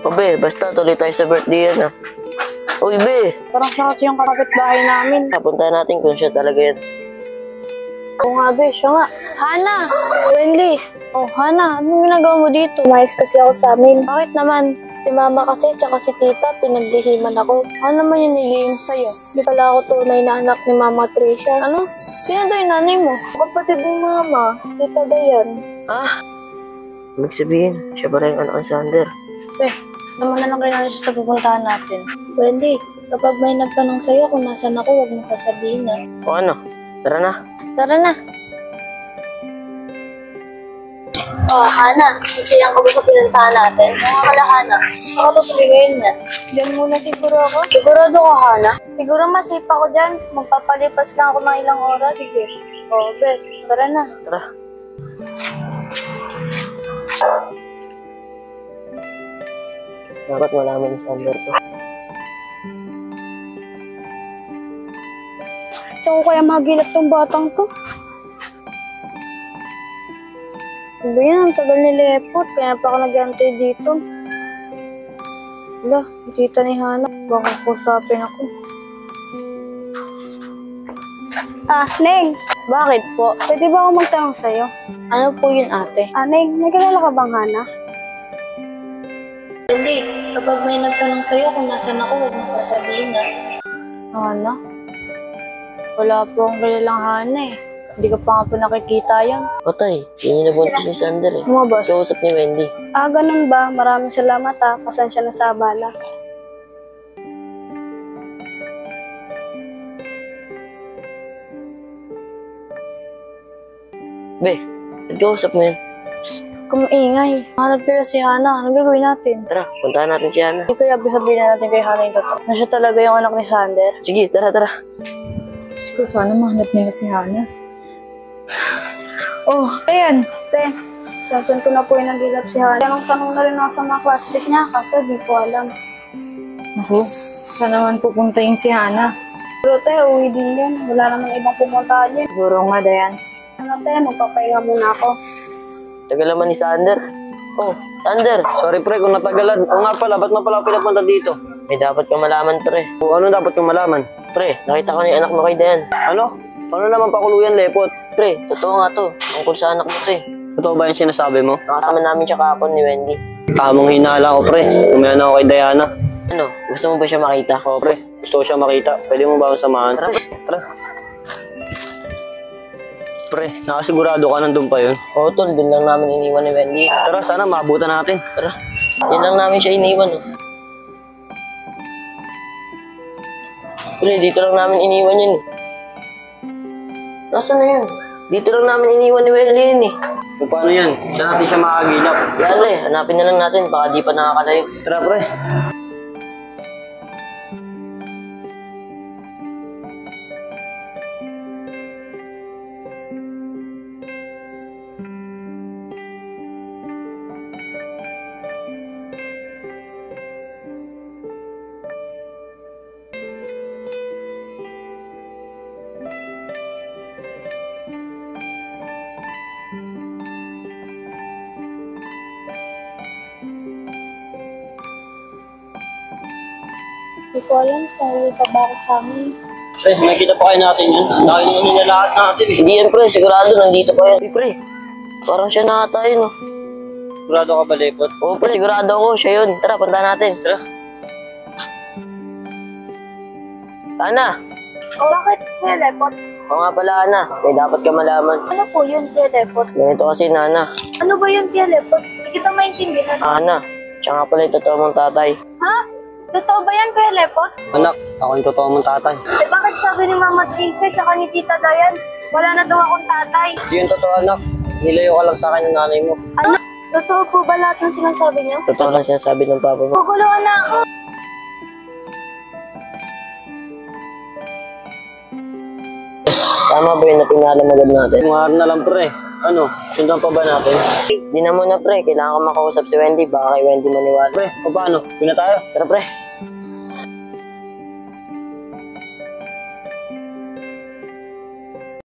O be, basta tuloy tayo sa birthday yan ah. Uy be! Parang siya kasi yung kapitbahay namin. Puntahan natin kung siya talaga yan. Oo nga be, siya nga. Hana! Wendy, Oh, Hana, anong ginagawa mo dito? umayos kasi ako sa amin. Bakit naman? Si mama kasi tsaka si tita, pinaglihiman ako. Ano naman yung nilihim sa'yo? Hindi pala ako tunay na anak ni Mama Tricia. Ano? Sino daw yung nanay mo? Kapatid ni Mama, si Tita Dayan. Ah! Ibig sabihin, siya pala yung anak ni Sander. Eh, naman na lang kayo natin siya sa pupuntahan natin. Wendy, kapag may nagtanong sa'yo kung nasan ako, huwag mo sasabihin na. O ano? Tara na. Tara na. Oh, Hana, sasayang ko ba sa pinuntahan natin? Mga kala, Hana. Ako to sabihin niya. Diyan muna siguro ako. Sigurado ka, Hana? Siguro masipa ko dyan. Magpapalipas lang ako ng ilang oras. Sige. Oh, Beth, tara na. Tara. Dapat malaman ni Sander to. Saan ko kaya magilap tong batang to? Ano ba yan? Ang tagal ni Lepot. Kaya pa ako nag-antay dito. Wala, tita ni Hana. Baka kusapin ako. Neng. Bakit po? Pwede ba ako magtanong sa'yo? Ano po yun, ate? Neng, nagkalala ka bang Hana? Wendy, kapag may nagtanong sa'yo kung nasan ako, huwag mo sasabihin na. Hana? Wala po akong kilalang Hana eh. Hindi ko pa nga po nakikita yan. Patay, yun yung nabuntis ni Sander eh. Lumabas. Kausap ni Wendy. Ganun ba? Maraming salamat Pasensya na sa abala. Be, nag-kausap mo yun. Kumaingay. Hanap nila si Hana. Ano gagawin natin? Tara, puntahan natin si Hana. Hindi kaya sabihin na natin kay Hana yung totoo. Na siya talaga yung anak ni Sander. Sige, tara, tara. Diyos ko, sana mahanap nila si Hana. Oh, ayan. Te, sasan ko na po yung nagilap si Hana. Tanong na rin ako sa mga classmate niya kasi di ko alam. Naku, saan naman pupuntahin si Hana? Pero te, uwi din yan. Wala naman ibang pumuntahan yan. Siguro nga, Dayan. Ano te, magpapahinga muna ako. Tagal naman ni Sander. Oh, Sander. Sorry pre kung natagalan. O nga pala, ba't mo pala ako pinapunta dito? May dapat kang malaman, pre. O ano dapat kong malaman? Pre, nakita ko na yung anak mo kay Dayan. Ano? Paano naman pakuluyan, lepot? Pre, totoo nga to. Tungkol sa anak mo to eh. Totoo ba yung sinasabi mo? Nakasama namin siya kahapon ni Wendy. Tamang hinala ko pre. Kumayan ako kay Diana. Ano, gusto mo ba siya makita? O pre, gusto ko siya makita. Pwede mo ba akong samahan? Tara. Tara. Pre, nakasigurado ka nandun pa yun. Oo, tol. Doon lang namin iniwan ni Wendy. Tara, sana maabutan natin. Tara. Yan lang namin siya iniwan. Oh. Pre, dito lang namin iniwan yun. Nasaan na yun? Dito lang namin iniwan ni Wendy yun eh. Kung paano yan? Saan natin siya makagilap? Yan pre, hanapin na lang natin. Baka di pa nakakalayo. Tara pre. Hindi ko alam kung uwi pa ba ako sa amin. Pre, nakikita pa kayo natin yun. Nakikita nila lahat natin eh. Hindi yan pre, sigurado nandito pa yan. Uy pre, parang siya na ata yun oh. Sigurado ka ba, lepot? Oo pre, sigurado ako. Siya yun. Tara, punta natin. Tara. Ana! Bakit, Kuya Lepot? Oo nga pala Ana, may dapat ka malaman. Ano po yun, Kuya Lepot? Ganito kasi Nana. Ano ba yun, Kuya Lepot? Hindi kita maintindihan. Ana, siya nga pala yung totoo mong tatay. Ha? Totoo ba yan, Kuya Lepot? Anak, ako yung totoo mong tatay. Eh, bakit sabi ni Mama Tricia tsaka ni Tita Dayan, wala na daw akong tatay? Hindi yung totoo anak. Nilayo ka lang sa akin ng nanay mo. Ano? Totoo po ba lahat ng sinasabi niyo? Totoo lang sinasabi ng papa mo. Guguluhan na ako! Tama ba yun na pinalamagad natin? Tungar na lang pre. Ano, sundan pa ba natin? Di na muna pre, kailangan ko makausap si Wendy. Baka kay Wendy maniwala. Pre, paano? Pina tayo? Tara pre.